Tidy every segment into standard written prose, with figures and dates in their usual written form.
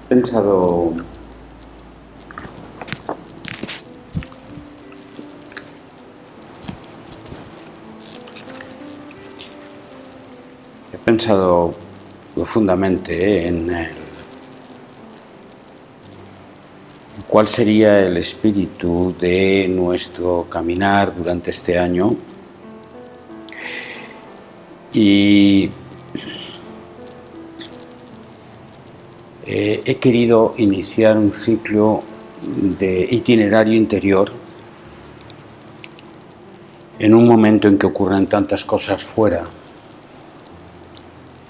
pensado profundamente en cuál sería el espíritu de nuestro caminar durante este año, y he querido iniciar un ciclo de itinerario interior en un momento en que ocurren tantas cosas fuera,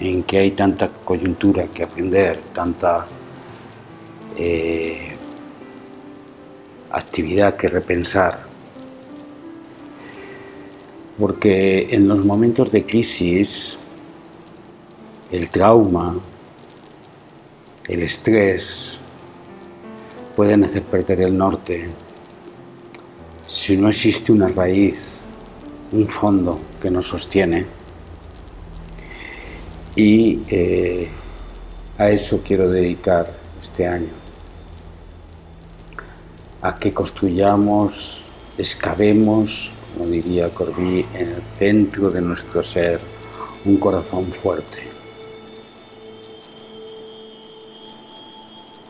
en que hay tanta coyuntura que aprender, tanta actividad que repensar. Porque en los momentos de crisis, el trauma, el estrés pueden hacer perder el norte si no existe una raíz, un fondo que nos sostiene. Y a eso quiero dedicar este año, a que construyamos, excavemos, como diría Corbí, en el centro de nuestro ser un corazón fuerte.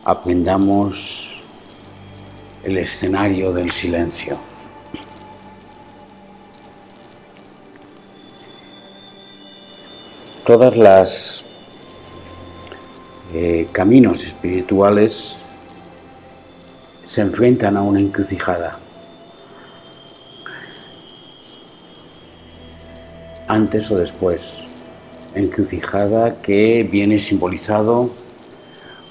Aprendamos el escenario del silencio. Todas las caminos espirituales se enfrentan a una encrucijada. Antes o después. Encrucijada que viene simbolizado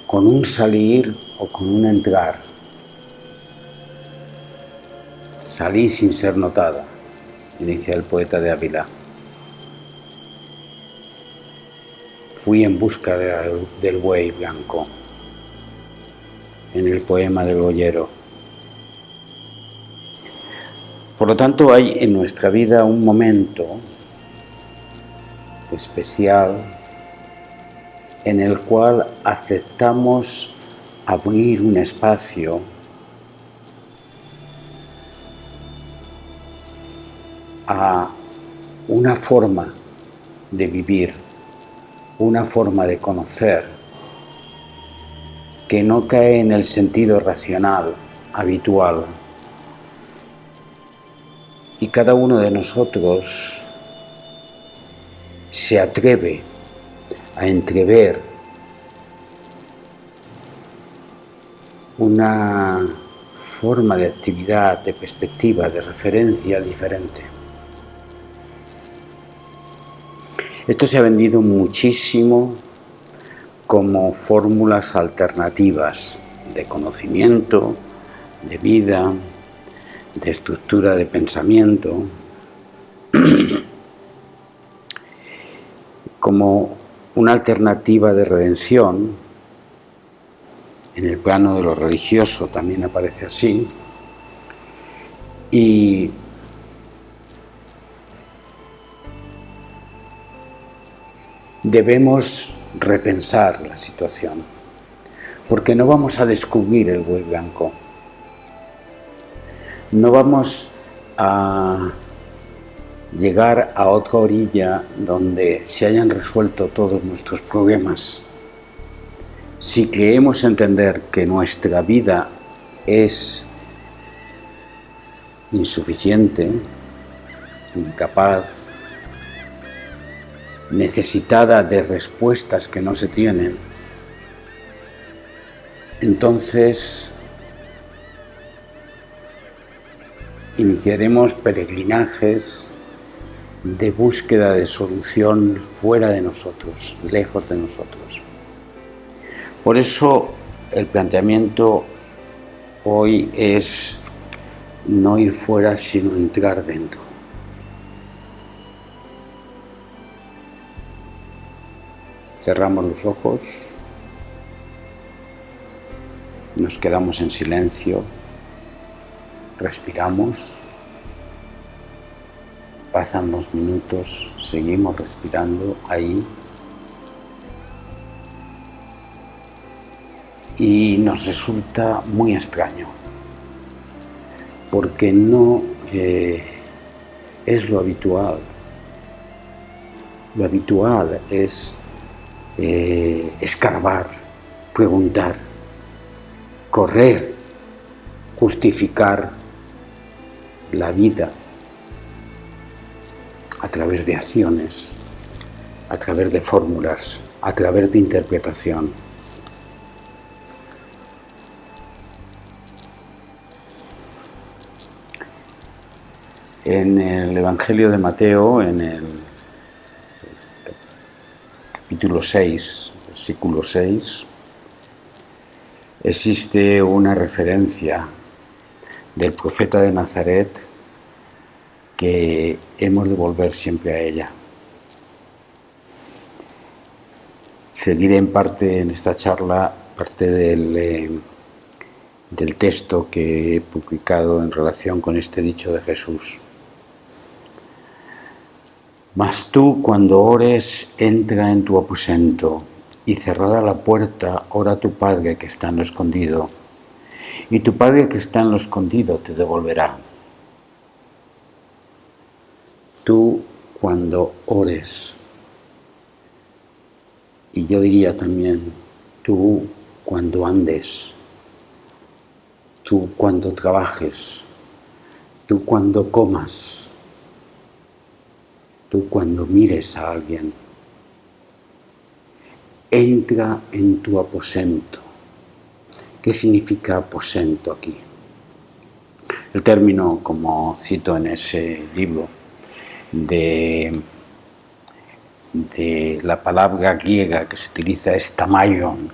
con un salir o con un entrar. Salí sin ser notada, inicia el poeta de Ávila. Fui en busca del buey blanco, en el poema del Boyero. Por lo tanto, hay en nuestra vida un momento especial en el cual aceptamos abrir un espacio a una forma de vivir, una forma de conocer que no cae en el sentido racional, habitual. Y cada uno de nosotros se atreve a entrever una forma de actividad, de perspectiva, de referencia diferente. Esto se ha vendido muchísimo como fórmulas alternativas de conocimiento, de vida, de estructura de pensamiento, como una alternativa de redención. En el plano de lo religioso también aparece así, y debemos repensar la situación, porque no vamos a descubrir el buey blanco, no vamos a llegar a otra orilla donde se hayan resuelto todos nuestros problemas. Si creemos entender que nuestra vida es insuficiente, incapaz, necesitada de respuestas que no se tienen, entonces iniciaremos peregrinajes de búsqueda de solución fuera de nosotros, lejos de nosotros. Por eso el planteamiento hoy es no ir fuera, sino entrar dentro. Cerramos los ojos, nos quedamos en silencio, respiramos, pasan los minutos, seguimos respirando ahí y nos resulta muy extraño, porque no es lo habitual. Lo habitual es escarbar, preguntar, correr, justificar la vida a través de acciones, a través de fórmulas, a través de interpretación. En el Evangelio de Mateo, en el capítulo 6, versículo 6, existe una referencia del profeta de Nazaret que hemos de volver siempre a ella. Seguiré en esta charla parte del texto que he publicado en relación con este dicho de Jesús. Mas tú, cuando ores, entra en tu aposento, y cerrada la puerta, ora a tu Padre que está en lo escondido, y tu Padre que está en lo escondido te devolverá. Tú, cuando ores, y yo diría también, tú, cuando andes, tú, cuando trabajes, tú, cuando comas, tú, cuando mires a alguien, entra en tu aposento. ¿Qué significa aposento aquí? El término, como cito en ese libro, de la palabra griega que se utiliza es tamaion,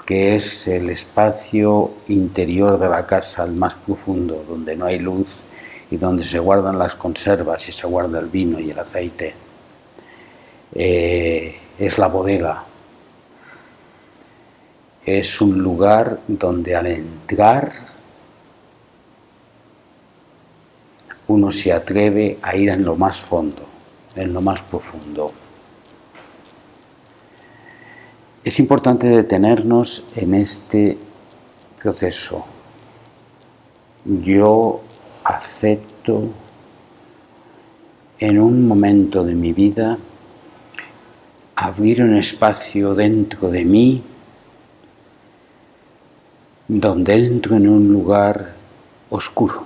que es el espacio interior de la casa, el más profundo, donde no hay luz y donde se guardan las conservas y se guarda el vino y el aceite. Es la bodega. Es un lugar donde al entrar uno se atreve a ir en lo más fondo, en lo más profundo. Es importante detenernos en este proceso. Yo acepto en un momento de mi vida abrir un espacio dentro de mí donde entro en un lugar oscuro.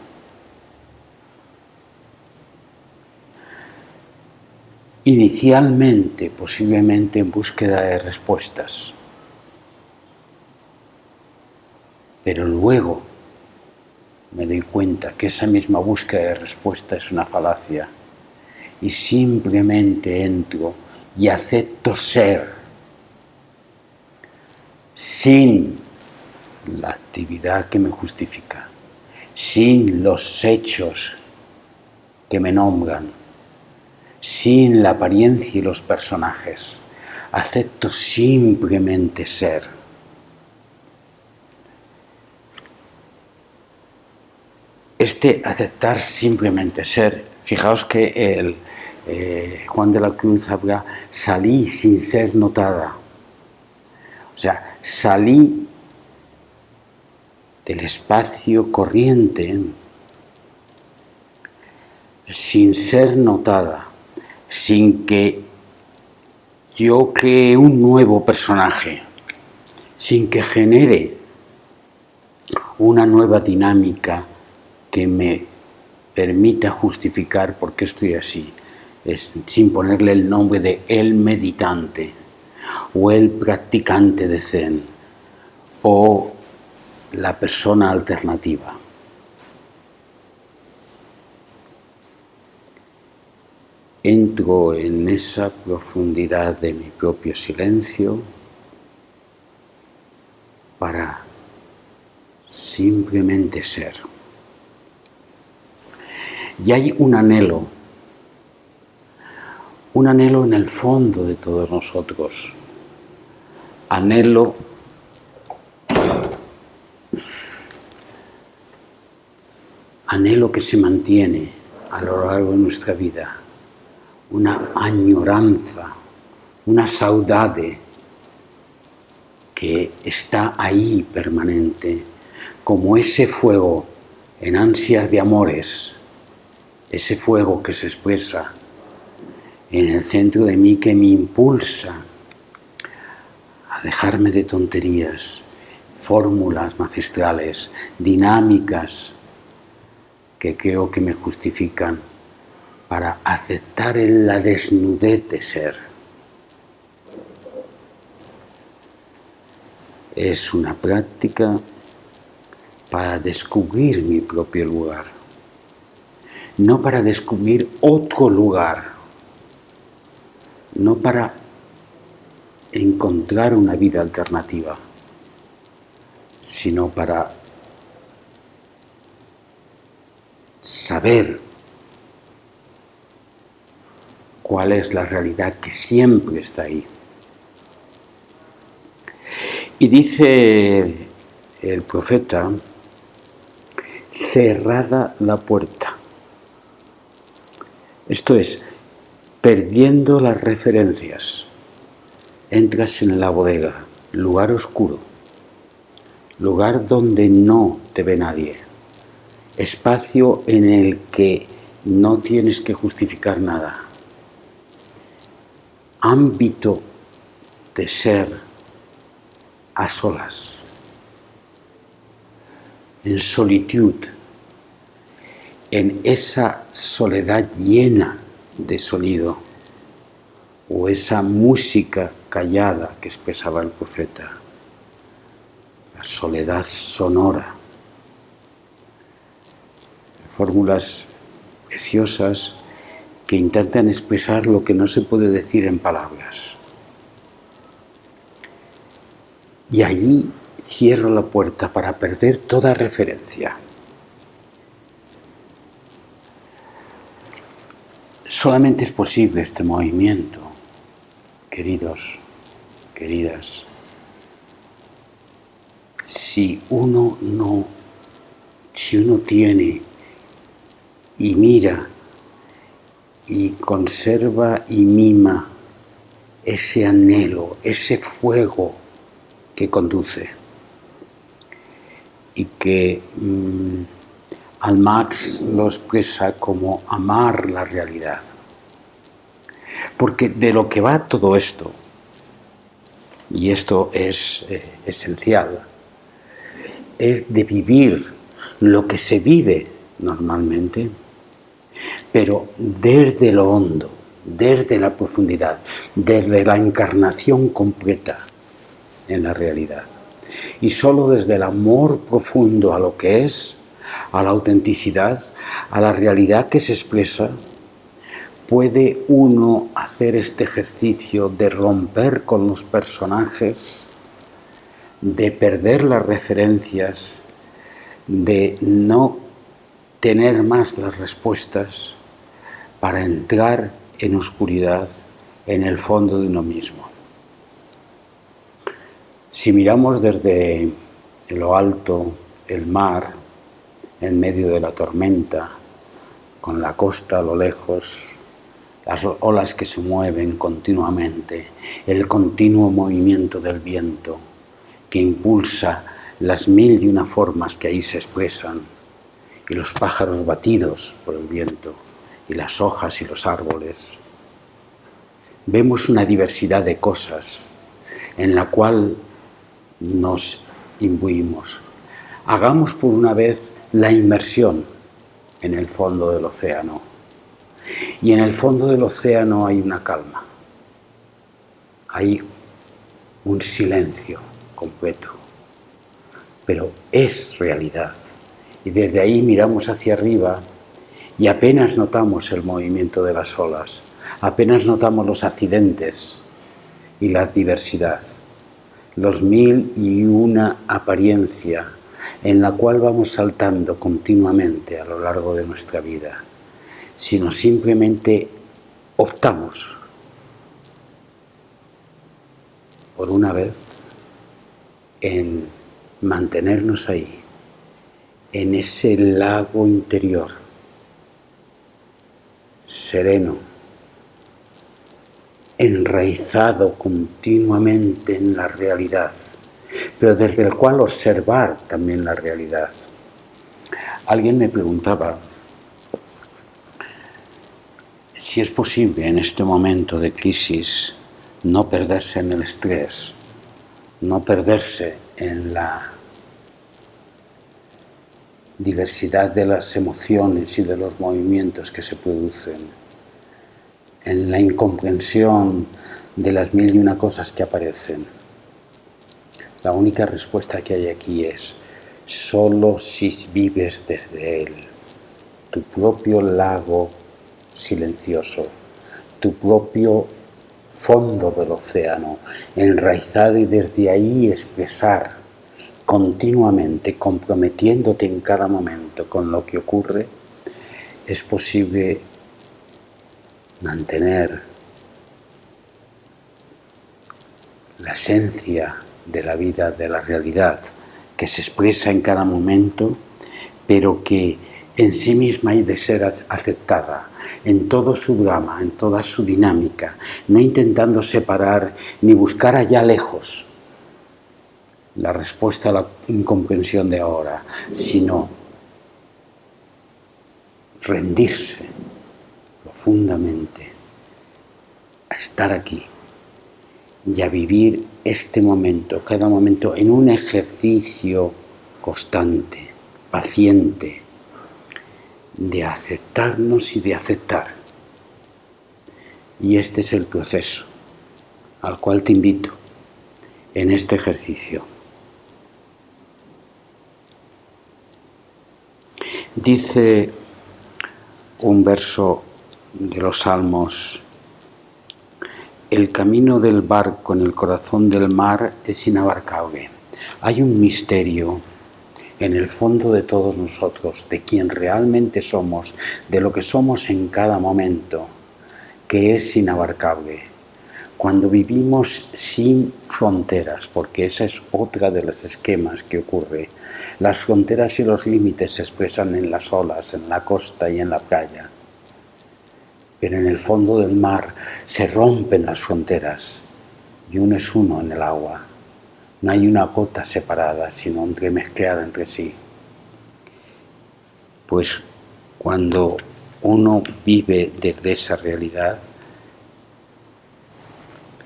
Inicialmente, posiblemente en búsqueda de respuestas, pero luego me doy cuenta que esa misma búsqueda de respuesta es una falacia y simplemente entro y acepto ser sin la actividad que me justifica, sin los hechos que me nombran, sin la apariencia y los personajes. Acepto simplemente ser. Este aceptar simplemente ser, fijaos que Juan de la Cruz habla, salí sin ser notada. O sea, salí del espacio corriente sin ser notada, sin que yo cree un nuevo personaje, sin que genere una nueva dinámica que me permita justificar por qué estoy así, sin ponerle el nombre de el meditante o el practicante de Zen o la persona alternativa. Entro en esa profundidad de mi propio silencio para simplemente ser. Y hay un anhelo en el fondo de todos nosotros. Anhelo que se mantiene a lo largo de nuestra vida. Una añoranza, una saudade que está ahí permanente, como ese fuego en ansias de amores, ese fuego que se expresa en el centro de mí, que me impulsa a dejarme de tonterías, fórmulas magistrales, dinámicas que creo que me justifican para aceptar en la desnudez de ser. Es una práctica para descubrir mi propio lugar, no para descubrir otro lugar, no para encontrar una vida alternativa, sino para saber cuál es la realidad que siempre está ahí. Y dice el profeta, cerrada la puerta. Esto es, perdiendo las referencias, entras en la bodega, lugar oscuro, lugar donde no te ve nadie, espacio en el que no tienes que justificar nada, ámbito de ser a solas, en solitud, en esa soledad llena de sonido, o esa música callada que expresaba el profeta, la soledad sonora. Fórmulas preciosas que intentan expresar lo que no se puede decir en palabras. Y allí cierro la puerta para perder toda referencia. Solamente es posible este movimiento, queridos, queridas, si uno tiene y mira y conserva y mima ese anhelo, ese fuego que conduce y que al Marx lo expresa como amar la realidad. Porque de lo que va todo esto, y esto es esencial, es de vivir lo que se vive normalmente, pero desde lo hondo, desde la profundidad, desde la encarnación completa en la realidad. Y solo desde el amor profundo a lo que es, a la autenticidad, a la realidad que se expresa, puede uno hacer este ejercicio de romper con los personajes, de perder las referencias, de no tener más las respuestas, para entrar en oscuridad, en el fondo de uno mismo. Si miramos desde lo alto el mar, en medio de la tormenta, con la costa a lo lejos, las olas que se mueven continuamente, el continuo movimiento del viento que impulsa las 1001 formas que ahí se expresan, y los pájaros batidos por el viento, y las hojas y los árboles. Vemos una diversidad de cosas en la cual nos imbuimos. Hagamos por una vez la inmersión en el fondo del océano. Y en el fondo del océano hay una calma, hay un silencio completo, pero es realidad. Y desde ahí miramos hacia arriba y apenas notamos el movimiento de las olas, apenas notamos los accidentes y la diversidad, los 1001 apariencia en la cual vamos saltando continuamente a lo largo de nuestra vida, sino simplemente optamos por una vez en mantenernos ahí, en ese lago interior, sereno, enraizado continuamente en la realidad, pero desde el cual observar también la realidad. Alguien me preguntaba si es posible en este momento de crisis no perderse en el estrés, no perderse en la diversidad de las emociones y de los movimientos que se producen, en la incomprensión de las mil y una cosas que aparecen. La única respuesta que hay aquí es: solo si vives desde él, tu propio lago silencioso, tu propio fondo del océano, enraizado, y desde ahí expresar continuamente, comprometiéndote en cada momento con lo que ocurre, es posible mantener la esencia de la vida, de la realidad, que se expresa en cada momento, pero que en sí misma hay de ser aceptada en todo su drama, en toda su dinámica, no intentando separar ni buscar allá lejos la respuesta a la incomprensión de ahora, sino rendirse profundamente a estar aquí y a vivir este momento, cada momento, en un ejercicio constante, paciente, de aceptarnos y de aceptar. Y este es el proceso al cual te invito en este ejercicio. Dice un verso de los Salmos: el camino del barco en el corazón del mar es inabarcable. Hay un misterio en el fondo de todos nosotros, de quien realmente somos, de lo que somos en cada momento, que es inabarcable. Cuando vivimos sin fronteras, porque esa es otra de los esquemas que ocurre. Las fronteras y los límites se expresan en las olas, en la costa y en la playa. Pero en el fondo del mar se rompen las fronteras y uno es uno en el agua. No hay una gota separada, sino entremezclada entre sí. Pues cuando uno vive desde esa realidad,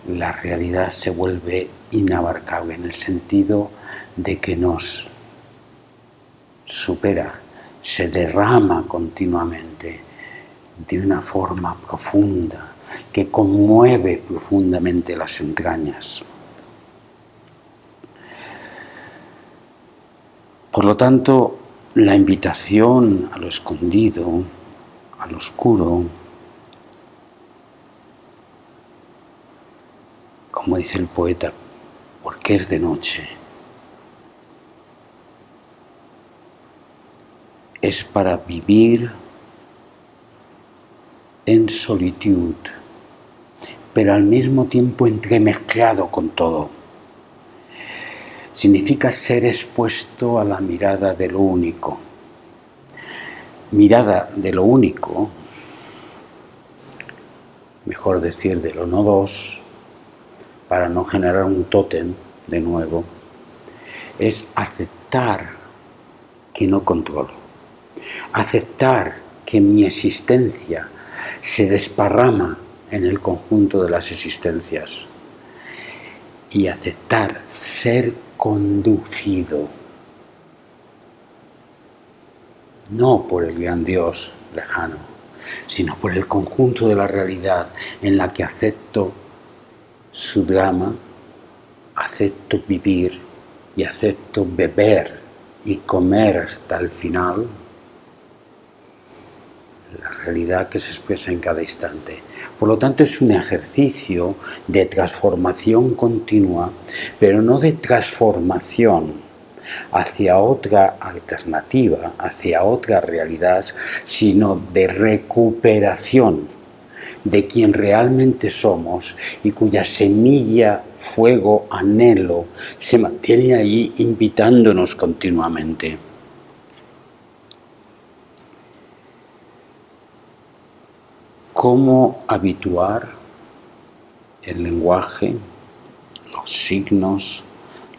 la realidad se vuelve inabarcable en el sentido de que nos supera, se derrama continuamente de una forma profunda que conmueve profundamente las entrañas. Por lo tanto, la invitación a lo escondido, a lo oscuro, como dice el poeta, porque es de noche, es para vivir en solitud, pero al mismo tiempo entremezclado con todo. Significa ser expuesto a la mirada de lo único. Mirada de lo único, mejor decir de lo no dos, para no generar un tótem de nuevo, es aceptar que no controlo, aceptar que mi existencia se desparrama en el conjunto de las existencias y aceptar ser conducido, no por el gran Dios lejano, sino por el conjunto de la realidad en la que acepto su drama, acepto vivir y acepto beber y comer hasta el final la realidad que se expresa en cada instante. Por lo tanto, es un ejercicio de transformación continua, pero no de transformación hacia otra alternativa, hacia otra realidad, sino de recuperación de quien realmente somos y cuya semilla, fuego, anhelo se mantiene ahí invitándonos continuamente. ¿Cómo habituar el lenguaje, los signos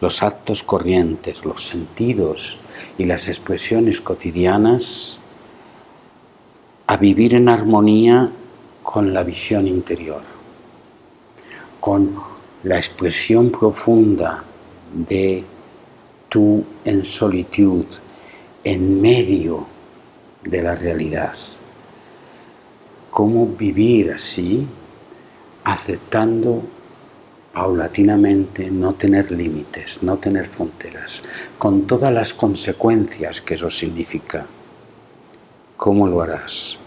los actos corrientes, los sentidos y las expresiones cotidianas a vivir en armonía con la visión interior, con la expresión profunda de tú en solitud, en medio de la realidad. ¿Cómo vivir así, aceptando paulatinamente no tener límites, no tener fronteras, con todas las consecuencias que eso significa? ¿Cómo lo harás?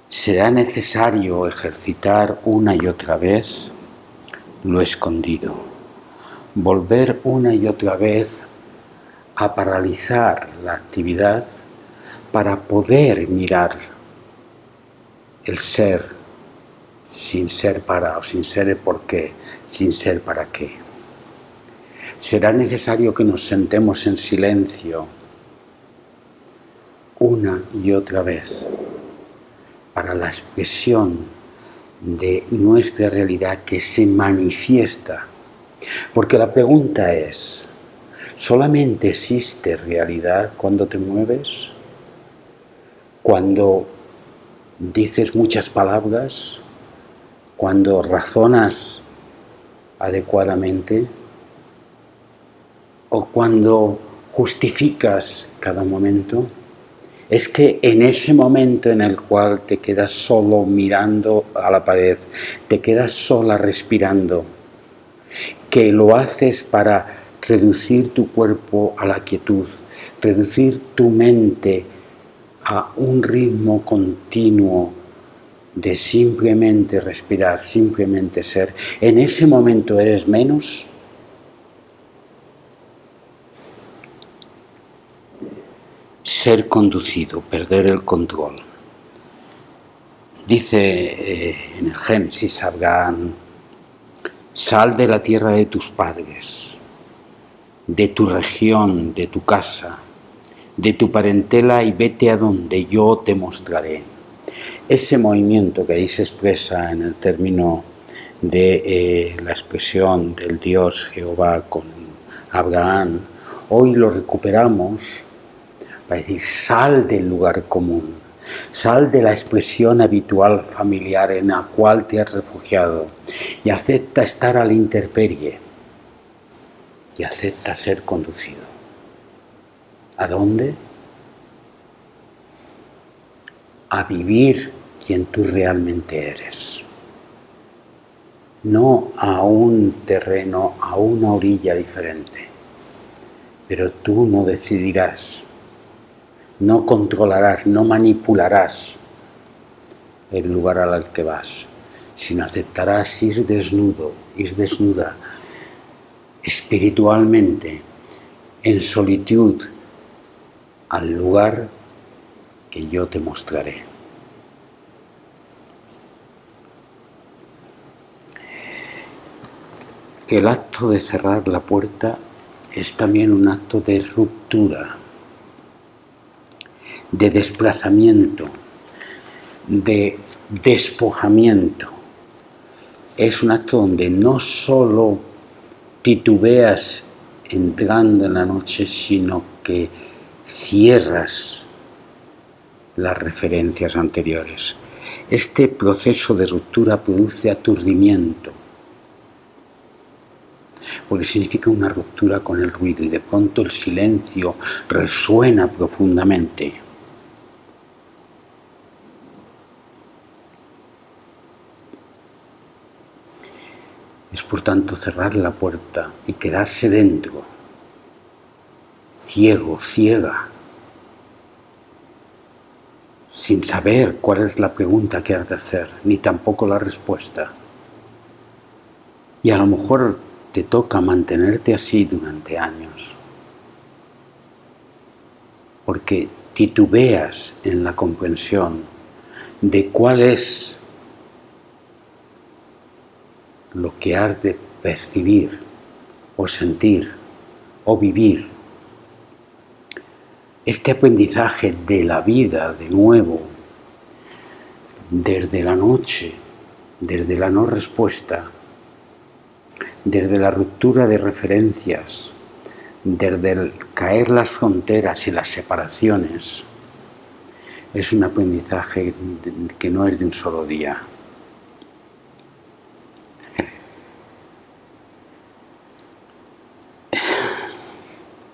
Será necesario ejercitar una y otra vez lo escondido, volver una y otra vez a paralizar la actividad para poder mirar el ser sin ser para o sin ser el por qué, sin ser para qué. Será necesario que nos sentemos en silencio una y otra vez para la expresión de nuestra realidad que se manifiesta. Porque la pregunta es, ¿solamente existe realidad cuando te mueves? ¿Cuando dices muchas palabras? ¿Cuando razonas adecuadamente? ¿O cuando justificas cada momento? Es que en ese momento en el cual te quedas solo mirando a la pared, te quedas sola respirando, que lo haces para reducir tu cuerpo a la quietud, reducir tu mente a un ritmo continuo de simplemente respirar, simplemente ser. ¿En ese momento eres menos? Ser conducido, perder el control. Dice en el Génesis Abraham, sal de la tierra de tus padres, de tu región, de tu casa, de tu parentela y vete a donde yo te mostraré. Ese movimiento que ahí se expresa en el término de la expresión del Dios Jehová con Abraham, hoy lo recuperamos para decir, sal del lugar común, sal de la expresión habitual familiar en la cual te has refugiado y acepta estar a la intemperie y acepta ser conducido. ¿A dónde? A vivir quien tú realmente eres. No a un terreno, a una orilla diferente. Pero tú no decidirás, no controlarás, no manipularás el lugar al que vas, sino aceptarás ir desnudo, ir desnuda, espiritualmente, en solitud, al lugar que yo te mostraré. El acto de cerrar la puerta es también un acto de ruptura, de desplazamiento, de despojamiento. Es un acto donde no solo titubeas entrando en la noche, sino que cierras las referencias anteriores. Este proceso de ruptura produce aturdimiento, porque significa una ruptura con el ruido y de pronto el silencio resuena profundamente. Es por tanto cerrar la puerta y quedarse dentro, ciego, ciega, sin saber cuál es la pregunta que has de hacer, ni tampoco la respuesta. Y a lo mejor te toca mantenerte así durante años, porque titubeas en la comprensión de cuál es lo que has de percibir o sentir o vivir. Este aprendizaje de la vida, de nuevo, desde la noche, desde la no respuesta, desde la ruptura de referencias, desde el caer las fronteras y las separaciones, es un aprendizaje que no es de un solo día.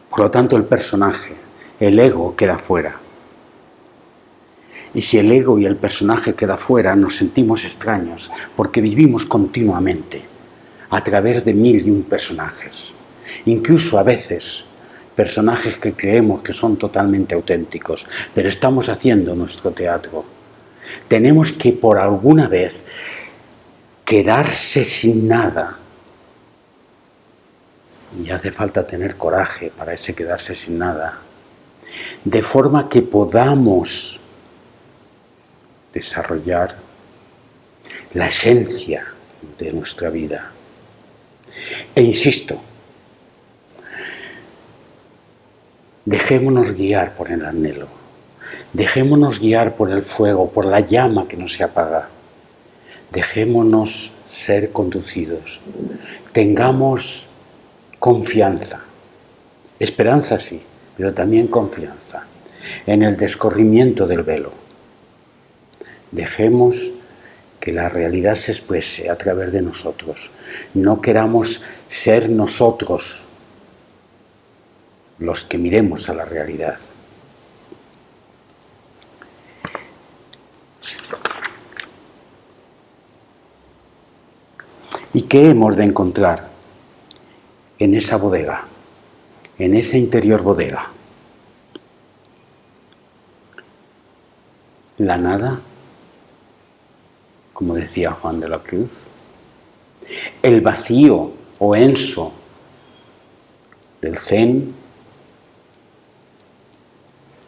Por lo tanto, el personaje, el ego, queda fuera. Y si el ego y el personaje queda fuera, nos sentimos extraños, porque vivimos continuamente a través de 1001 personajes. Incluso a veces personajes que creemos que son totalmente auténticos, pero estamos haciendo nuestro teatro. Tenemos que por alguna vez quedarse sin nada. Y hace falta tener coraje para ese quedarse sin nada, de forma que podamos desarrollar la esencia de nuestra vida. E insisto, dejémonos guiar por el anhelo, dejémonos guiar por el fuego, por la llama que no se apaga, dejémonos ser conducidos, tengamos confianza, esperanza sí, pero también confianza en el descorrimiento del velo. Dejemos que la realidad se exprese a través de nosotros. No queramos ser nosotros los que miremos a la realidad. ¿Y qué hemos de encontrar en esa bodega, en esa interior bodega? La nada, como decía Juan de la Cruz, el vacío o enso del Zen,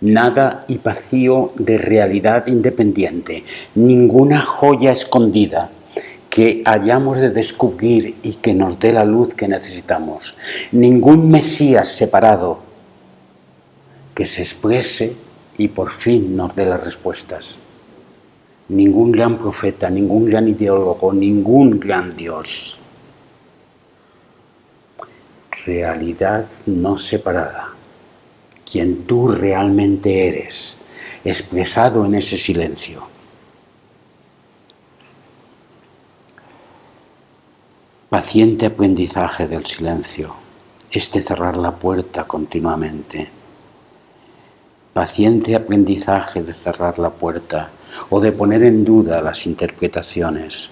nada y vacío de realidad independiente, ninguna joya escondida que hayamos de descubrir y que nos dé la luz que necesitamos, ningún Mesías separado que se exprese y por fin nos dé las respuestas. Ningún gran profeta, ningún gran ideólogo, ningún gran Dios. Realidad no separada. Quien tú realmente eres, expresado en ese silencio. Paciente aprendizaje del silencio, este cerrar la puerta continuamente. Paciente aprendizaje de cerrar la puerta o de poner en duda las interpretaciones,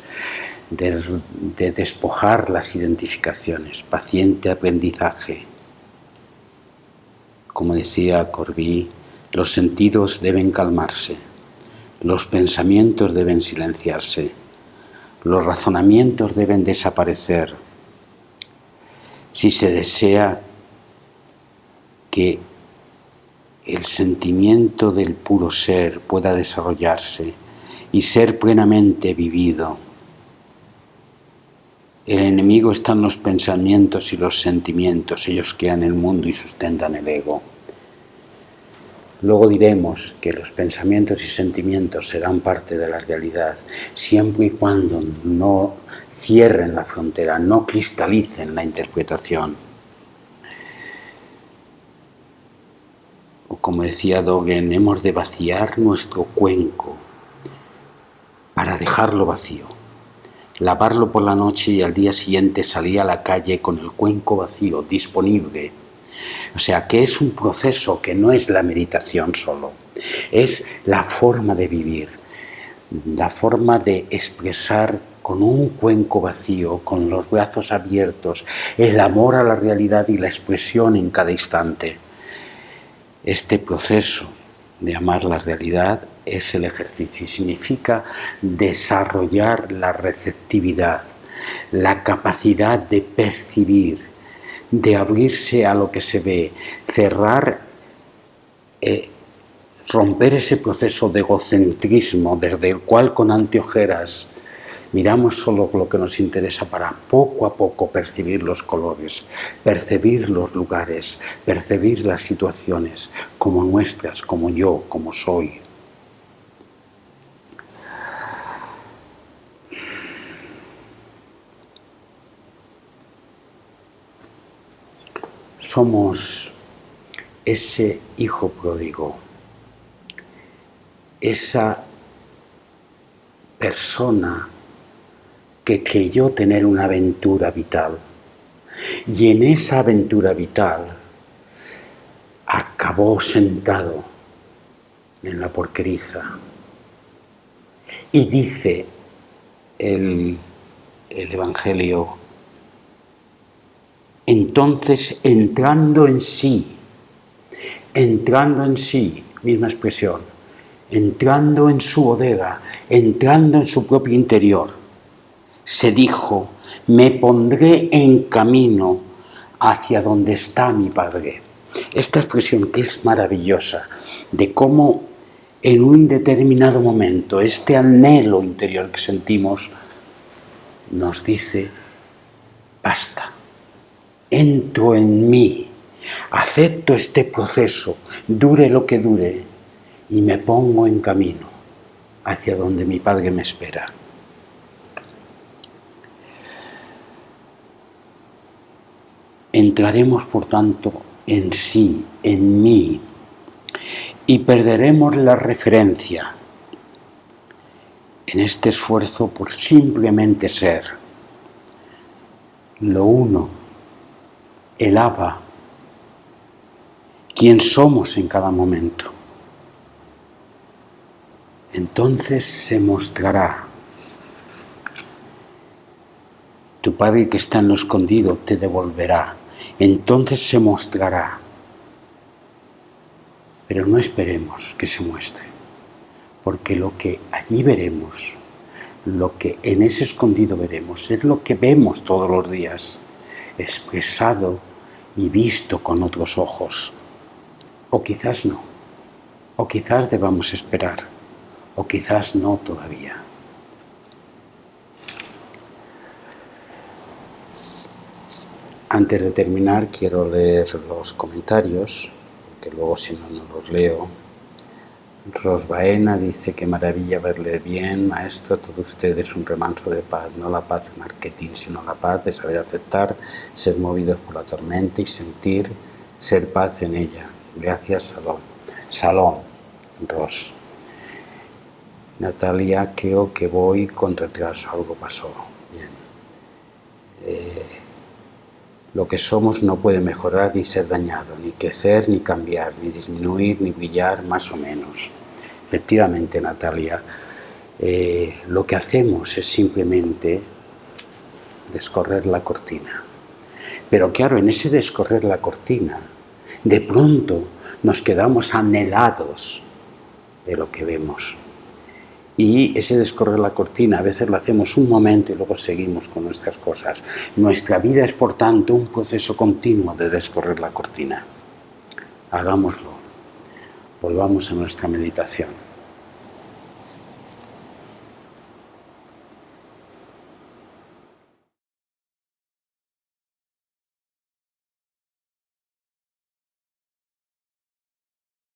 de despojar las identificaciones. Paciente aprendizaje. Como decía Corbí, los sentidos deben calmarse, los pensamientos deben silenciarse, los razonamientos deben desaparecer. Si se desea que el sentimiento del puro ser pueda desarrollarse y ser plenamente vivido, el enemigo está en los pensamientos y los sentimientos, ellos crean el mundo y sustentan el ego. Luego diremos que los pensamientos y sentimientos serán parte de la realidad, siempre y cuando no cierren la frontera, no cristalicen la interpretación. O como decía Dogen, hemos de vaciar nuestro cuenco para dejarlo vacío. Lavarlo por la noche y al día siguiente salir a la calle con el cuenco vacío, disponible. O sea, que es un proceso que no es la meditación solo, es la forma de vivir, la forma de expresar con un cuenco vacío, con los brazos abiertos, el amor a la realidad y la expresión en cada instante. Este proceso de amar la realidad es el ejercicio y significa desarrollar la receptividad, la capacidad de percibir, de abrirse a lo que se ve, cerrar, romper ese proceso de egocentrismo desde el cual con anteojeras miramos solo lo que nos interesa para poco a poco percibir los colores, percibir los lugares, percibir las situaciones como nuestras, como yo, como soy. somos ese hijo pródigo, esa persona que creyó tener una aventura vital y en esa aventura vital acabó sentado en la porqueriza. Y dice el Evangelio, entonces entrando en sí, misma expresión, entrando en su bodega, entrando en su propio interior, se dijo, me pondré en camino hacia donde está mi Padre. Esta expresión que es maravillosa, de cómo en un determinado momento este anhelo interior que sentimos nos dice, basta, entro en mí, acepto este proceso, dure lo que dure, y me pongo en camino hacia donde mi Padre me espera. Entraremos, por tanto, en sí, en mí, y perderemos la referencia en este esfuerzo por simplemente ser lo uno, el Abba, quien somos en cada momento. Entonces se mostrará. Tu Padre que está en lo escondido te devolverá. Entonces se mostrará. Pero no esperemos que se muestre, porque lo que allí veremos, lo que en ese escondido veremos, es lo que vemos todos los días, expresado y visto con otros ojos. O quizás no, o quizás debamos esperar, o quizás no todavía. Antes de terminar, quiero leer los comentarios, porque luego si no, no los leo. Rosbaena dice, qué maravilla verle bien, maestro, todo usted es un remanso de paz, no la paz de marketing, sino la paz de saber aceptar, ser movidos por la tormenta y sentir ser paz en ella. Gracias, Salón, Ros. Natalia, creo que voy con retraso, algo pasó. Bien. Lo que somos no puede mejorar ni ser dañado, ni crecer, ni cambiar, ni disminuir, ni brillar, más o menos. Efectivamente, Natalia, lo que hacemos es simplemente descorrer la cortina. Pero claro, en ese descorrer la cortina, de pronto nos quedamos anhelados de lo que vemos. Y ese descorrer la cortina a veces lo hacemos un momento y luego seguimos con nuestras cosas. Nuestra vida es, por tanto, un proceso continuo de descorrer la cortina. Hagámoslo. Volvamos a nuestra meditación.